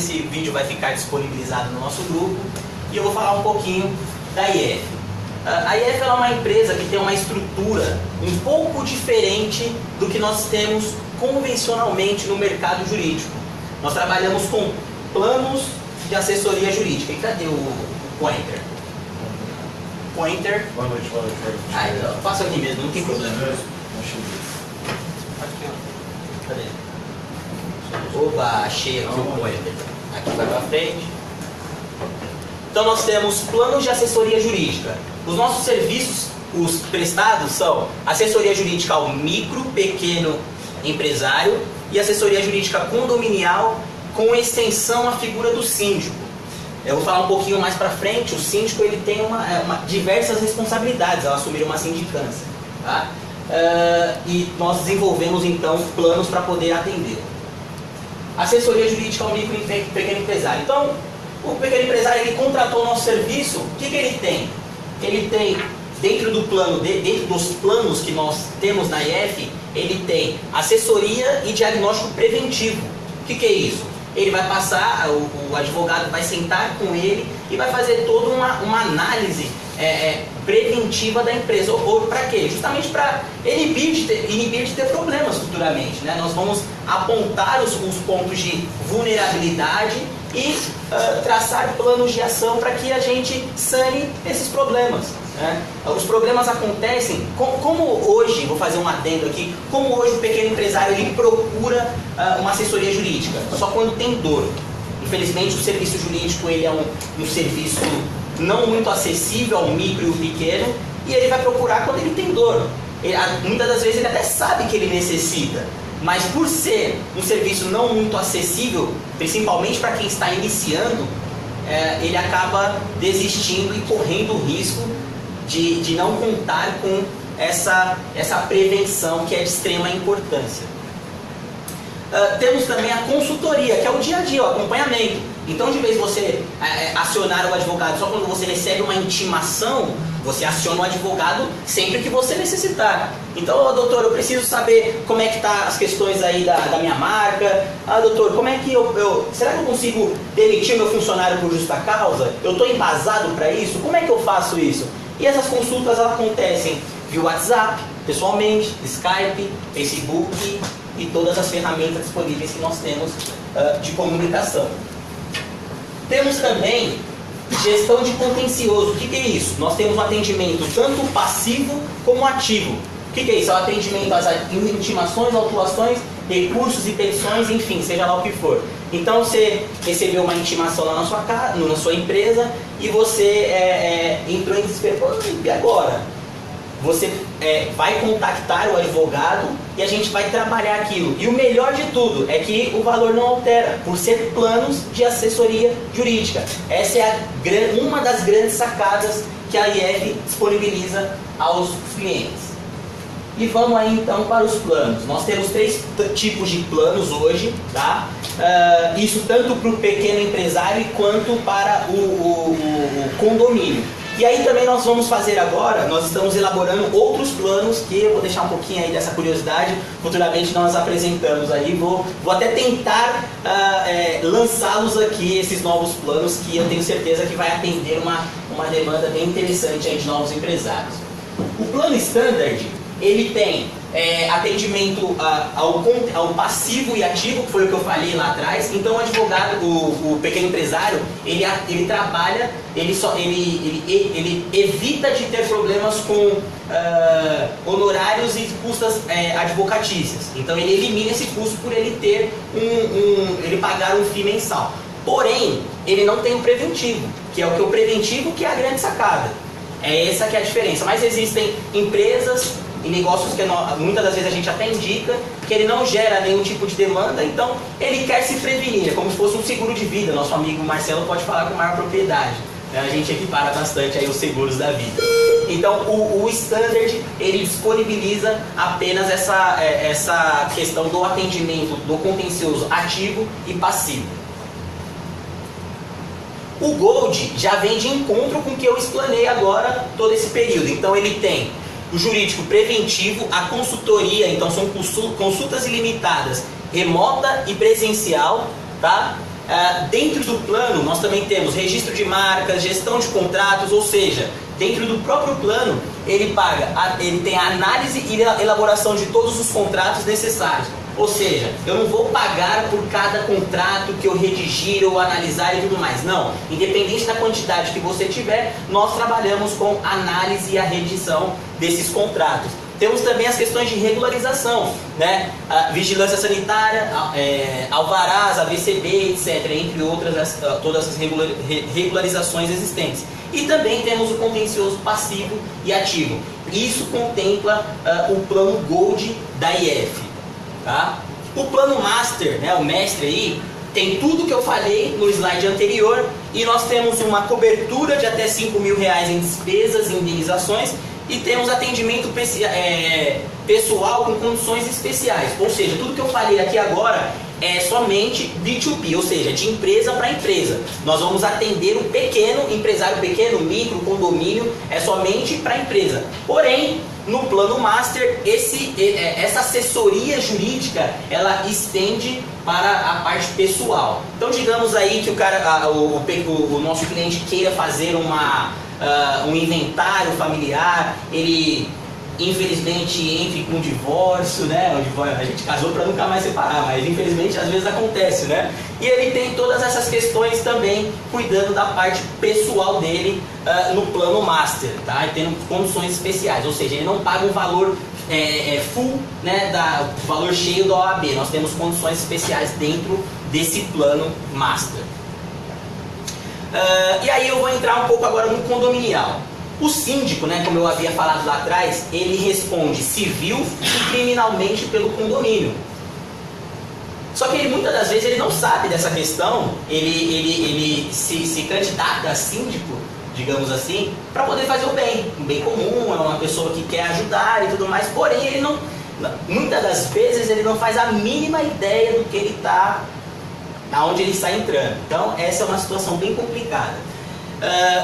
esse vídeo vai ficar disponibilizado no nosso grupo e eu vou falar um pouquinho da IF. A IF é uma empresa que tem uma estrutura um pouco diferente do que nós temos convencionalmente no mercado jurídico. Nós trabalhamos com planos de assessoria jurídica. E cadê o pointer? Pointer. Boa noite, boa noite. Então, faço aqui mesmo, não tem problema. Aqui, ó. Cadê? Opa, achei aqui o pointer. Aqui vai pra frente. Então nós temos planos de assessoria jurídica. Os nossos serviços, os prestados, são assessoria jurídica ao micro, pequeno empresário e assessoria jurídica condominial com extensão à figura do síndico. Eu vou falar um pouquinho mais para frente. O síndico ele tem diversas responsabilidades ao assumir uma sindicância, tá? E nós desenvolvemos então planos para poder atender. Assessoria jurídica ao micro e pequeno empresário. Então, o pequeno empresário ele contratou o nosso serviço. O que ele tem? Ele tem dentro do plano, dentro dos planos que nós temos na IF, ele tem assessoria e diagnóstico preventivo. O que é isso? Ele vai passar, o advogado vai sentar com ele e vai fazer toda uma análise preventiva da empresa. Ou para quê? Justamente para inibir de ter problemas futuramente, né? Nós vamos apontar os pontos de vulnerabilidade e traçar planos de ação para que a gente sane esses problemas, né? Os problemas acontecem, como hoje, vou fazer um adendo aqui, como hoje o pequeno empresário ele procura uma assessoria jurídica? Só quando tem dor. Infelizmente o serviço jurídico ele é um serviço não muito acessível ao micro e ao pequeno, e ele vai procurar quando ele tem dor. Muitas das vezes ele até sabe que ele necessita, mas por ser um serviço não muito acessível, principalmente para quem está iniciando, ele acaba desistindo e correndo o risco de não contar com essa prevenção que é de extrema importância. Temos também a consultoria, que é o dia a dia, o acompanhamento. Então, de vez você acionar o advogado só quando você recebe uma intimação, você aciona o advogado sempre que você necessitar. Então, doutor, eu preciso saber como é que tá as questões aí da minha marca. Doutor, como é que será que eu consigo demitir meu funcionário por justa causa? Eu estou embasado para isso? Como é que eu faço isso? E essas consultas acontecem via WhatsApp, pessoalmente, Skype, Facebook e todas as ferramentas disponíveis que nós temos de comunicação. Temos também gestão de contencioso. O que é isso? Nós temos um atendimento tanto passivo como ativo. O que é isso? É o atendimento às intimações, autuações, recursos e petições, enfim, seja lá o que for. Então você recebeu uma intimação na sua casa, na sua empresa, e você entrou em desespero. E agora? Você vai contactar o advogado e a gente vai trabalhar aquilo. E o melhor de tudo é que o valor não altera, por ser planos de assessoria jurídica. Essa é uma das grandes sacadas que a IF disponibiliza aos clientes. E vamos aí então para os planos. Nós temos 3 tipos de planos hoje, tá? Isso tanto para o pequeno empresário quanto para o condomínio. E aí também nós vamos fazer agora, nós estamos elaborando outros planos que eu vou deixar um pouquinho aí dessa curiosidade, futuramente nós apresentamos aí, vou até tentar lançá-los aqui, esses novos planos, que eu tenho certeza que vai atender uma demanda bem interessante aí de novos empresários. O plano standard, ele tem atendimento ao passivo e ativo, que foi o que eu falei lá atrás. Então o advogado, o pequeno empresário, ele trabalha, ele evita de ter problemas com honorários e custas advocatícias. Então ele elimina esse custo por ele ter ele pagar um FII mensal. Porém, ele não tem o preventivo, que é o preventivo que é a grande sacada. É essa que é a diferença. Mas existem empresas e negócios que muitas das vezes a gente até indica que ele não gera nenhum tipo de demanda, então ele quer se prevenir, é como se fosse um seguro de vida. Nosso amigo Marcelo pode falar com maior propriedade, né? A gente equipara bastante aí os seguros da vida. Então o standard, ele disponibiliza apenas essa questão do atendimento do contencioso ativo e passivo. O Gold já vem de encontro com o que eu explanei agora todo esse período. Então ele tem o jurídico preventivo, a consultoria, então são consultas ilimitadas, remota e presencial, tá? Dentro do plano, nós também temos registro de marcas, gestão de contratos, ou seja, dentro do próprio plano, ele tem a análise e a elaboração de todos os contratos necessários. Ou seja, eu não vou pagar por cada contrato que eu redigir ou analisar e tudo mais. Não, independente da quantidade que você tiver, nós trabalhamos com análise e a redição desses contratos. Temos também as questões de regularização, né? A vigilância sanitária, alvarás, AVCB, etc., entre outras, todas as regularizações existentes. E também temos o contencioso passivo e ativo. Isso contempla o plano Gold da IF. Tá? O plano Master, né, o mestre aí, tem tudo que eu falei no slide anterior e nós temos uma cobertura de até R$5.000 em despesas e indenizações e temos atendimento pessoal com condições especiais. Ou seja, tudo que eu falei aqui agora é somente B2B, ou seja, de empresa para empresa. Nós vamos atender o pequeno, empresário pequeno, micro, condomínio, é somente para empresa. Porém, no plano Master, essa assessoria jurídica, ela estende para a parte pessoal. Então, digamos aí que o nosso cliente queira fazer um inventário familiar, ele infelizmente entre com um divórcio, né? A gente casou para nunca mais separar, mas infelizmente às vezes acontece, né? E ele tem todas essas questões também cuidando da parte pessoal dele no plano Master, tá? E tendo condições especiais, ou seja, ele não paga um valor full, né? O valor cheio da OAB. Nós temos condições especiais dentro desse plano Master. E aí eu vou entrar um pouco agora no condominial. O síndico, né, como eu havia falado lá atrás, ele responde civil e criminalmente pelo condomínio. Só que ele, muitas das vezes ele não sabe dessa questão, ele se candidata a síndico, digamos assim, para poder fazer o bem comum, é uma pessoa que quer ajudar e tudo mais, porém ele não, muitas das vezes ele não faz a mínima ideia do que ele está, aonde ele está entrando. Então essa é uma situação bem complicada.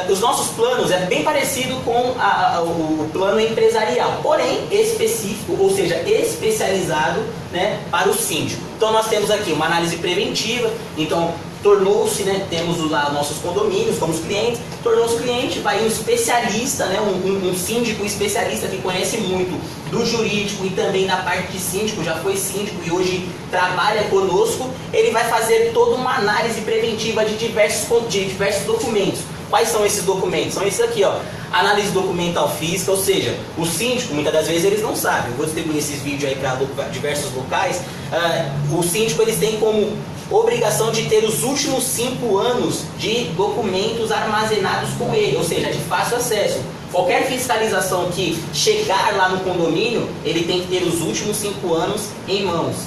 Os nossos planos é bem parecido com o plano empresarial, porém específico, ou seja, especializado, né, para o síndico. Então nós temos aqui uma análise preventiva, então tornou-se, né, temos lá nossos condomínios como os clientes, tornou-se cliente, vai um especialista, né, um síndico especialista que conhece muito do jurídico e também da parte de síndico, já foi síndico e hoje trabalha conosco, ele vai fazer toda uma análise preventiva de diversos documentos. Quais são esses documentos? São esses aqui, ó. Análise documental física, ou seja, o síndico, muitas das vezes eles não sabem. Eu vou distribuir esses vídeos aí para diversos locais. O síndico, eles têm como obrigação de ter os últimos 5 anos de documentos armazenados com ele, ou seja, de fácil acesso. Qualquer fiscalização que chegar lá no condomínio, ele tem que ter os últimos 5 anos em mãos.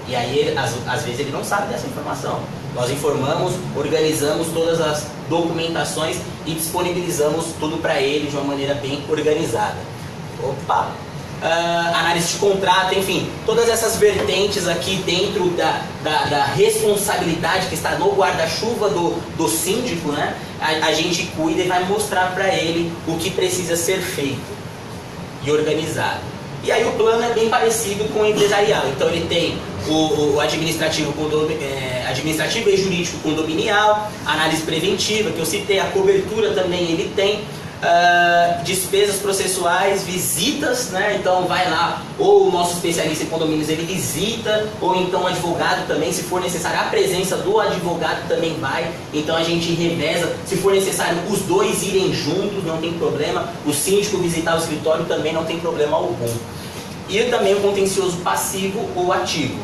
E aí, às vezes, ele não sabe dessa informação. Nós informamos, organizamos todas as documentações e disponibilizamos tudo para ele de uma maneira bem organizada. Opa! Análise de contrato, enfim, todas essas vertentes aqui dentro da responsabilidade que está no guarda-chuva do síndico, né? A gente cuida e vai mostrar para ele o que precisa ser feito e organizado. E aí o plano é bem parecido com o empresarial, então ele tem o administrativo e jurídico condominial, análise preventiva, que eu citei, a cobertura também ele tem, despesas processuais, visitas, né? Então vai lá, ou o nosso especialista em condomínios ele visita, ou então o advogado também, se for necessário, a presença do advogado também vai, então a gente reveza, se for necessário os dois irem juntos, não tem problema, o síndico visitar o escritório também não tem problema algum. E também o contencioso passivo ou ativo.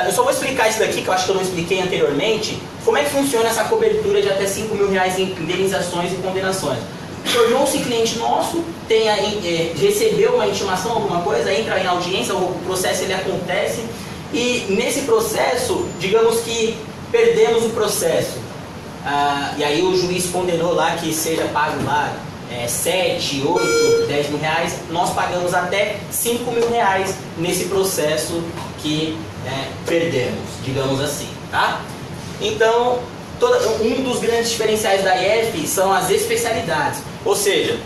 Eu só vou explicar isso daqui, que eu acho que eu não expliquei anteriormente, como é que funciona essa cobertura de até R$5.000 em indenizações e condenações. Tornou-se cliente nosso, recebeu uma intimação, alguma coisa, entra em audiência, o processo ele acontece, e nesse processo, digamos que perdemos o processo. E aí o juiz condenou lá que seja pago lá 7, 8, 10 mil reais, nós pagamos até R$5.000 nesse processo que perdemos, digamos assim, tá? Então, um dos grandes diferenciais da IF são as especialidades, ou seja,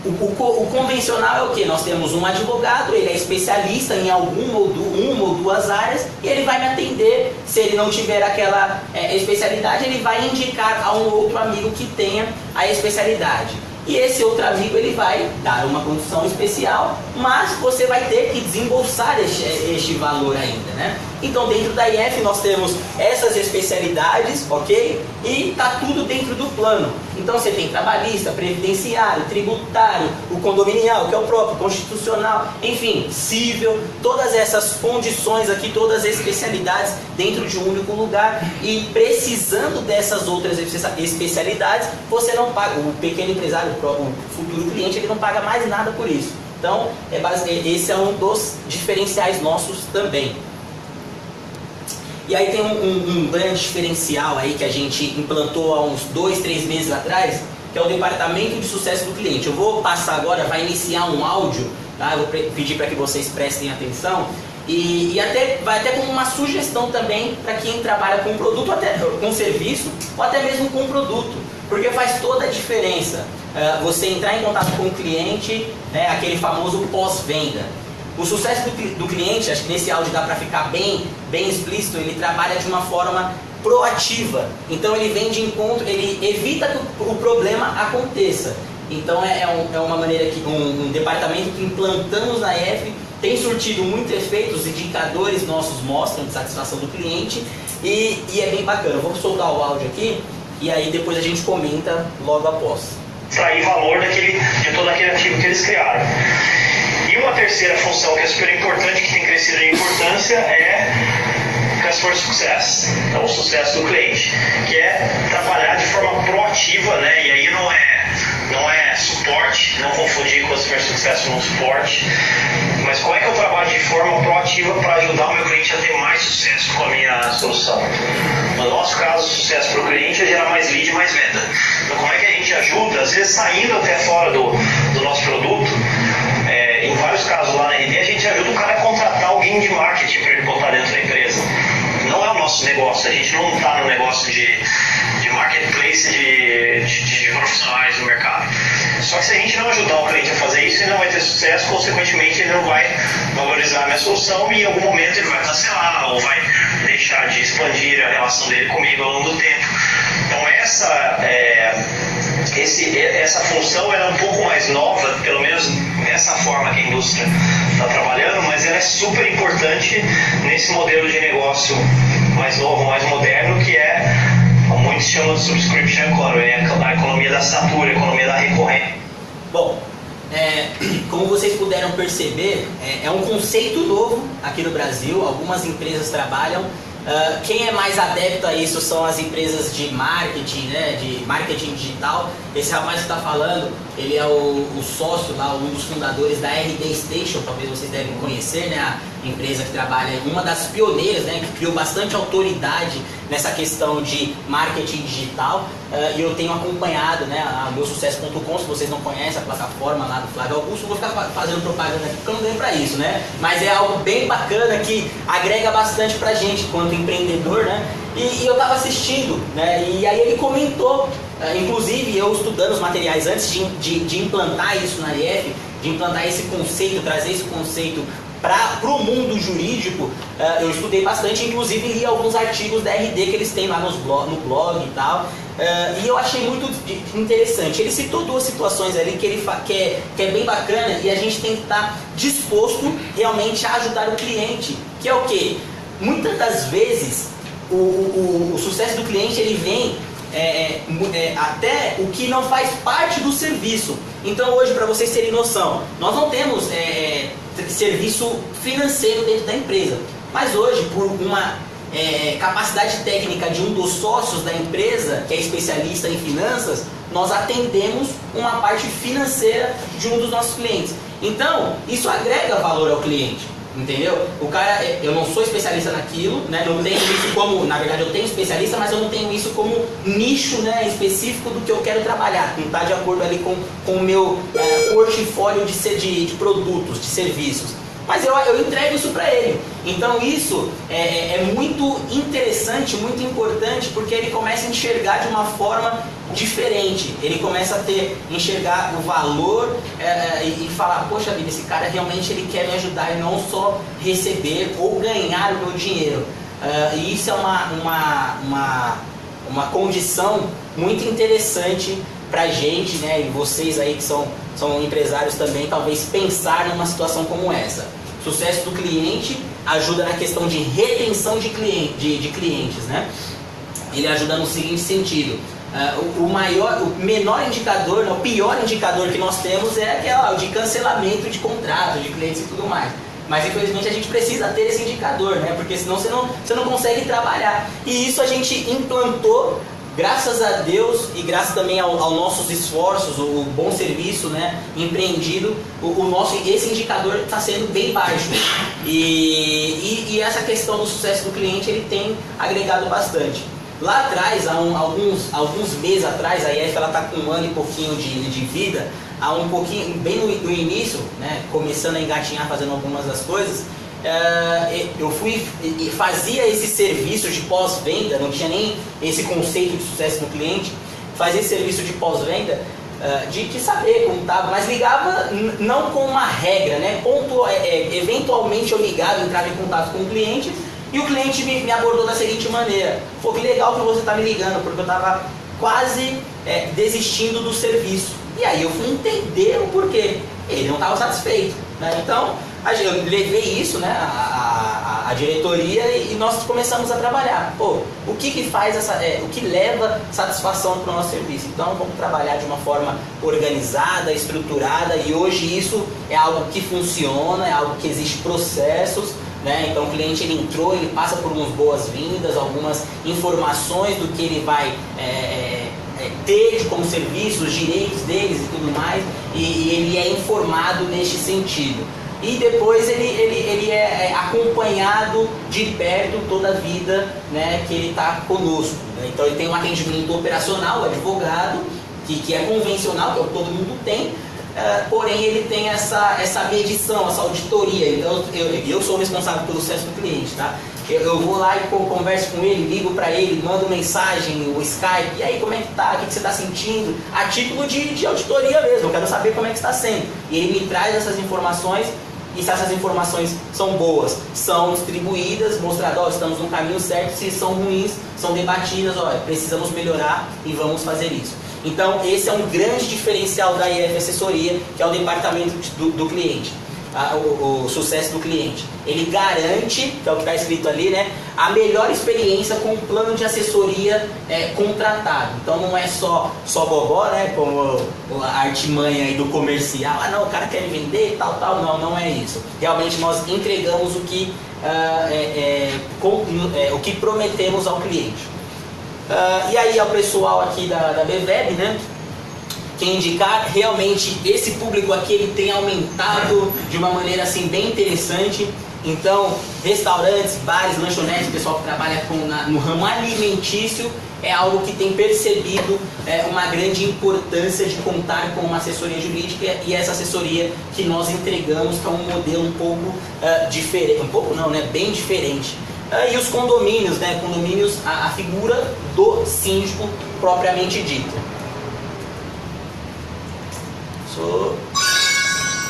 O convencional é o que? Nós temos um advogado, ele é especialista em uma ou duas áreas e ele vai me atender. Se ele não tiver aquela especialidade, ele vai indicar a um outro amigo que tenha a especialidade. E esse outro amigo ele vai dar uma condição especial, mas você vai ter que desembolsar este valor ainda, né? Então dentro da IF nós temos essas especialidades, ok? E tá tudo dentro do plano. Então você tem trabalhista, previdenciário, tributário, o condominial, que é o próprio, constitucional, enfim, cível, todas essas condições aqui, todas as especialidades dentro de um único lugar. E precisando dessas outras especialidades, você não paga, o pequeno empresário, o futuro cliente, ele não paga mais nada por isso. Então, esse é um dos diferenciais nossos também. E aí tem um grande diferencial aí que a gente implantou há uns 2, 3 meses atrás, que é o departamento de sucesso do cliente. Eu vou passar agora, vai iniciar um áudio, tá? Eu vou pedir para que vocês prestem atenção e vai até como uma sugestão também para quem trabalha com produto, até com serviço, ou até mesmo com produto, porque faz toda a diferença você entrar em contato com o cliente, né, aquele famoso pós-venda. O sucesso do cliente, acho que nesse áudio dá para ficar bem explícito, ele trabalha de uma forma proativa. Então ele vem de encontro, ele evita que o problema aconteça. Então é uma maneira que um departamento que implantamos na IF tem surtido muitos efeitos, os indicadores nossos mostram de satisfação do cliente e é bem bacana. Eu vou soltar o áudio aqui e aí depois a gente comenta logo após. Extrair valor de todo aquele ativo que eles criaram. E uma terceira função que é super importante, que tem crescido em importância, é Customer Success, então o sucesso do cliente, que é trabalhar de forma proativa, né? E aí não é suporte, não confundir Customer Success com suporte, mas como é que eu trabalho de forma proativa para ajudar o meu cliente a ter mais sucesso com a minha solução? No nosso caso, o sucesso para o cliente é gerar mais lead e mais venda. Então como é que a gente ajuda, às vezes saindo até fora do nosso produto, em vários casos lá na RD, a gente ajuda o cara a contratar alguém de marketing para ele botar dentro da empresa. Não é o nosso negócio, a gente não está no negócio de marketplace de profissionais no mercado. Só que se a gente não ajudar o cliente a fazer isso, ele não vai ter sucesso, consequentemente ele não vai valorizar a minha solução e em algum momento ele vai cancelar ou vai deixar de expandir a relação dele comigo ao longo do tempo. Então essa função ela é um pouco mais nova, pelo menos nessa forma que a indústria está trabalhando, mas ela é super importante nesse modelo de negócio mais novo, mais moderno, que é, como muitos chamam de subscription economy, a economia da assinatura, a economia da recorrência. Bom, como vocês puderam perceber, é um conceito novo aqui no Brasil, algumas empresas trabalham. Quem é mais adepto a isso são as empresas de marketing, né, de marketing digital. Esse rapaz que está falando, ele é o sócio lá, um dos fundadores da RD Station, talvez vocês devem conhecer, né, a empresa que trabalha, uma das pioneiras, né, que criou bastante autoridade nessa questão de marketing digital. E eu tenho acompanhado, né, a meusucesso.com, se vocês não conhecem a plataforma lá do Flávio Augusto, vou ficar fazendo propaganda aqui porque eu não ganho para isso, né? Mas é algo bem bacana que agrega bastante pra gente quanto empreendedor, né? E eu estava assistindo, né? E aí ele comentou, inclusive eu estudando os materiais antes de implantar isso na IF, de implantar esse conceito, trazer esse conceito para o mundo jurídico, eu estudei bastante, inclusive li alguns artigos da RD que eles têm lá no blog e tal, e eu achei muito interessante. Ele citou duas situações ali que é bem bacana e a gente tem que estar disposto realmente a ajudar o cliente, que é o quê? Muitas das vezes o sucesso do cliente ele vem até o que não faz parte do serviço. Então hoje, para vocês terem noção, nós não temos serviço financeiro dentro da empresa, mas hoje por uma capacidade técnica de um dos sócios da empresa, que é especialista em finanças, nós atendemos uma parte financeira de um dos nossos clientes. Então isso agrega valor ao cliente. Entendeu? O cara, eu não sou especialista naquilo, né? Não tenho isso como, na verdade eu tenho especialista, mas eu não tenho isso como nicho, né, específico do que eu quero trabalhar, não está de acordo ali com o meu portfólio de produtos, de serviços. mas eu entrego isso para ele. Então isso é muito interessante, muito importante, porque ele começa a enxergar de uma forma diferente. Ele começa a enxergar o valor e falar, poxa vida, esse cara realmente ele quer me ajudar e não só receber ou ganhar o meu dinheiro. E isso é uma condição muito interessante pra gente, né? E vocês aí que são empresários também, talvez pensar numa situação como essa. O sucesso do cliente ajuda na questão de retenção de clientes, né? Ele ajuda no seguinte sentido: o menor indicador, o pior indicador que nós temos é aquela de cancelamento de contrato, de clientes e tudo mais. Mas infelizmente a gente precisa ter esse indicador, né? Porque senão você não consegue trabalhar. E isso a gente implantou, graças a Deus e graças também aos nossos esforços, o bom serviço, né, empreendido, esse indicador está sendo bem baixo. E essa questão do sucesso do cliente, ele tem agregado bastante. Lá atrás, há alguns meses atrás, a IF está com 1 ano e pouquinho de vida, há um pouquinho, bem no início, né, começando a engatinhar, fazendo algumas das coisas, eu fazia esse serviço de pós-venda, não tinha nem esse conceito de sucesso no cliente, fazia esse serviço de pós-venda, de saber como estava, mas ligava não com uma regra, né? Eventualmente eu ligava, entrava em contato com o cliente e o cliente me abordou da seguinte maneira: pô, que legal que você está me ligando, porque eu estava quase desistindo do serviço. E aí eu fui entender o porquê. Ele não estava satisfeito, né? Então eu levei isso, né, a diretoria e nós começamos a trabalhar. Pô, o que faz o que leva satisfação para o nosso serviço? Então vamos trabalhar de uma forma organizada, estruturada, e hoje isso é algo que funciona, é algo que existe processos, né? Então o cliente ele entrou, ele passa por umas boas-vindas, algumas informações do que ele vai ter como serviço, os direitos deles e tudo mais, e ele é informado neste sentido. E depois ele é acompanhado de perto toda a vida, né, que ele está conosco, né? Então ele tem um atendimento operacional, o advogado, que é convencional, que é o que todo mundo tem, porém ele tem essa medição, essa auditoria. Então eu sou responsável pelo sucesso do cliente, tá? Eu vou lá e converso com ele, ligo para ele, mando mensagem, o Skype, e aí como é que tá, o que você está sentindo? A título de auditoria mesmo, eu quero saber como é que está sendo. E ele me traz essas informações, e se essas informações são boas, são distribuídas, mostrado, ó, estamos no caminho certo. Se são ruins, são debatidas, ó, precisamos melhorar e vamos fazer isso. Então esse é um grande diferencial da IF Assessoria, que é o departamento do cliente. O sucesso do cliente. Ele garante, que é o que está escrito ali, né, a melhor experiência com o plano de assessoria contratado. Então não é só gogó, né, como a artimanha aí do comercial. Ah não, o cara quer vender e tal. Não é isso. Realmente nós entregamos o que prometemos ao cliente. E aí ao pessoal aqui da BVEB, né, quem indicar, realmente esse público aqui ele tem aumentado de uma maneira assim bem interessante. Então restaurantes, bares, lanchonetes, pessoal que trabalha no ramo alimentício, é algo que tem percebido uma grande importância de contar com uma assessoria jurídica, e essa assessoria que nós entregamos, que é um modelo um pouco diferente, um pouco não, né, bem diferente. E os condomínios, né, a figura do síndico propriamente dito.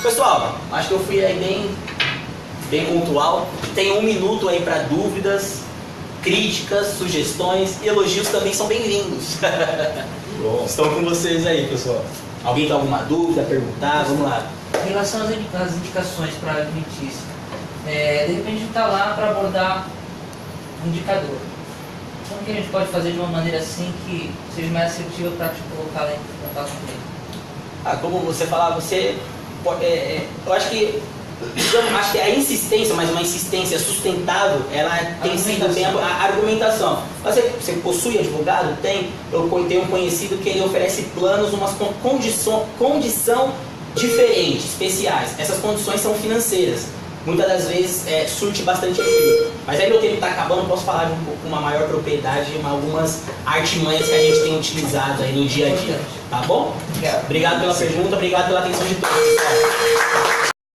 Pessoal, acho que eu fui aí bem pontual. Tem 1 minuto aí para dúvidas, críticas, sugestões, e elogios também são bem-vindos. Estão com vocês aí, pessoal. Alguém tem alguma dúvida, perguntar? Vamos lá. Em relação às indicações para alimentício, de repente a gente está lá para abordar um indicador. Como que a gente pode fazer de uma maneira assim que seja mais assertiva para colocar lá em contato com ele? Como você falava, eu acho que a insistência, mas uma insistência sustentável, ela tem sido bem a argumentação. Você possui advogado? Tem. Eu tenho um conhecido que ele oferece planos, umas condição diferentes, especiais. Essas condições são financeiras. Muitas das vezes surte bastante efeito. Mas aí meu tempo está acabando, posso falar com uma maior propriedade de algumas artimanhas que a gente tem utilizado aí no dia a dia. Tá bom? Obrigado pela pergunta, obrigado pela atenção de todos, pessoal.